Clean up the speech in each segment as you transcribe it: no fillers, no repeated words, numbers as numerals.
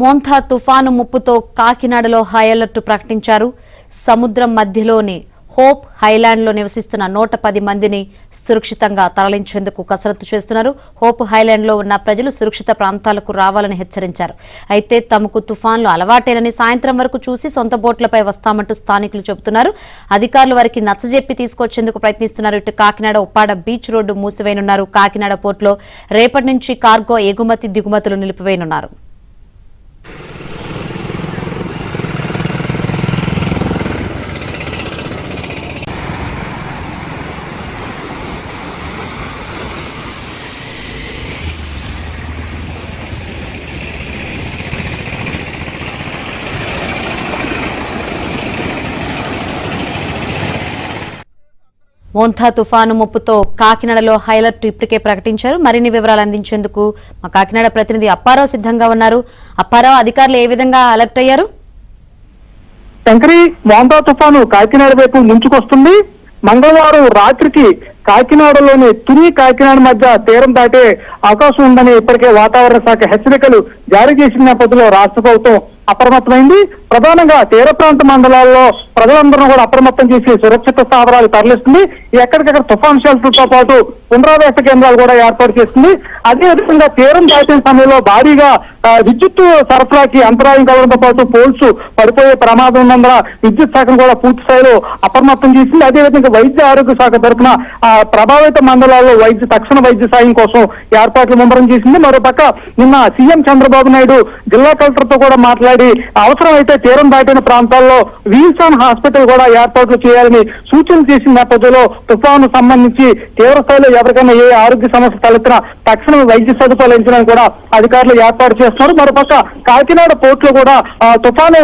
Montha తుఫాను ముప్పుతో కాకినాడలో high alert ప్రకటించారు. సముద్రం మధ్యలోని హోప్ హైలాండ్ లో నివసిస్తున్న 110 మందిని సురక్షితంగా తరలించేందుకు కసరత్తు చేస్తున్నారు. హోప్ హైలాండ్ లో ఉన్న ప్రజలు సురక్షిత ప్రాంతాలకు రావాలని హెచ్చరించారు. అయితే తమకు తుఫాన్లు అలవాటేనని సాయంత్రం వరకు చూసి సొంత బోట్లపై వస్తామంటూ స్థానికులు చెబుతున్నారు. అధికారులు వారికి నచ్చజెప్పి తీసుకొచ్చేందుకు ప్రయత్నిస్తున్నారు. ఇటు కాకినాడ ఉప్పాడ బీచ్ రోడ్డు మూసివేయనున్నారు. కాకినాడ పోర్టులో రేపటి నుంచి కార్గో ఎగుమతి దిగుమతులు నిలిపివేయనున్నారు. మోంథా తుఫాను ముప్పుతో కాకినాడలో హైలర్ట్ ఇప్పటికే ప్రకటించారు. మరిన్ని వివరాలు అందించేందుకు మా కాకినాడ ప్రతినిధి అప్పారావు సిద్ధంగా ఉన్నారు. అప్పారావు, అధికారులు ఏ విధంగా అలర్ట్ అయ్యారు? శంకరి, మోంథా తుఫాను కాకినాడ వైపు ముంచుకొస్తుంది. మంగళవారం రాత్రికి కాకినాడలోని తుని కాకినాడ మధ్య తీరం దాటే అవకాశం ఉందని ఇప్పటికే వాతావరణ శాఖ హెచ్చరికలు జారీ చేసిన నేపథ్యంలో రాష్ట్ర ప్రభుత్వం అప్రమత్తమైంది. ప్రధానంగా తీర ప్రాంత మండలాల్లో ప్రజలందరూ కూడా అప్రమత్తం చేసి సురక్షిత స్థావరాలు తరలిస్తుంది. ఎక్కడికక్కడ తుఫాన్ షెల్టర్ తో పాటు పునరావాస కేంద్రాలు కూడా ఏర్పాటు చేస్తుంది. అదేవిధంగా తీరం దాటిన సమయంలో భారీగా విద్యుత్ సరఫరాకి అంతరాయం కలగడంతో పాటు పోల్స్ పడిపోయే ప్రమాదం ఉన్నందున విద్యుత్ శాఖను కూడా పూర్తి స్థాయిలో అప్రమత్తం చేసింది. అదేవిధంగా వైద్య ఆరోగ్య శాఖ తరఫున ప్రభావిత మండలాల్లో తక్షణ వైద్య సాయం కోసం ఏర్పాట్లు ముమ్మరం చేసింది. మరోపక్క నిన్న సీఎం చంద్రబాబు నాయుడు జిల్లా కలెక్టర్ తో కూడా మాట్లాడి అవసరమైతే తీరం దాటిన ప్రాంతాల్లో విల్సన్ హాస్పిటల్ కూడా ఏర్పాట్లు చేయాలని సూచనలు చేసిన నేపథ్యంలో తుఫాను సంబంధించి తీవ్ర స్థాయిలో ఎవరికైనా ఏ ఆరోగ్య సమస్య తలెత్తినా తక్షణ వైద్య సదుపాయాలు ఇచ్చడానికి కూడా అధికారులు ఏర్పాటు చేస్తున్నారు. మరోపక్క కాకినాడ పోర్టులో కూడా తుఫాను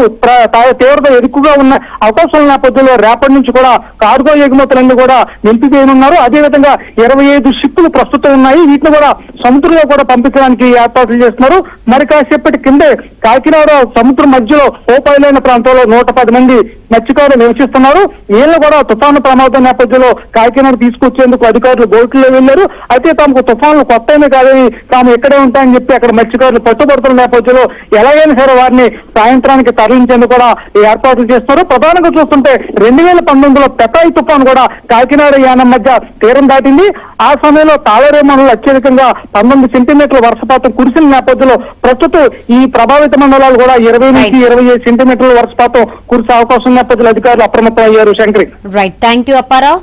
తీవ్రత ఎక్కువగా ఉన్న అవకాశం నేపథ్యంలో రేపటి నుంచి కూడా కార్గో ఎగుమతులన్నీ కూడా నిలిపివేయనున్నారు. అదేవిధంగా 25 షిప్పులు ప్రస్తుతం ఉన్నాయి. వీటిని కూడా సముద్రంలో కూడా పంపించడానికి ఏర్పాట్లు చేస్తున్నారు. మరి కాసేపటి కిందే కాకినాడ సముద్రం మధ్యలో ఓపైలైన ప్రాంతంలో 110 మంది మత్స్యకారులు నివసిస్తున్నారు. వీళ్ళు కూడా తుఫాను ప్రమాదం నేపథ్యంలో కాకినాడ తీసుకొచ్చేందుకు అధికారులు బోట్లో వెళ్లారు. అయితే తమకు తుఫాన్లు కొత్తమే కాదని తాము ఇక్కడే ఉంటాయని చెప్పి అక్కడ మత్స్యకారులు పట్టుబడుతున్న నేపథ్యంలో ఎలాగైనా సరే వారిని సాయంత్రానికి తరలించేందుకు కూడా ఏర్పాట్లు చేస్తున్నారు. ప్రధానంగా చూస్తుంటే 2019లో పెతాయి తుఫాను కూడా కాకినాడ యానం మధ్య తీరం దాటింది. ఆ సమయంలో తాళరేమణలో అత్యధికంగా 19 సెంటీమీటర్ల వర్షపాతం కురిసిన నేపథ్యంలో ప్రస్తుతం ఈ ప్రభావిత మండలాలు కూడా 20 నుంచి 25 సెంటీమీటర్ల వర్షపాతం కురిసే అవకాశం నేపథ్యంలో అధికారులు అప్రమత్తం అయ్యారు. Shankari, right, thank you Apparao.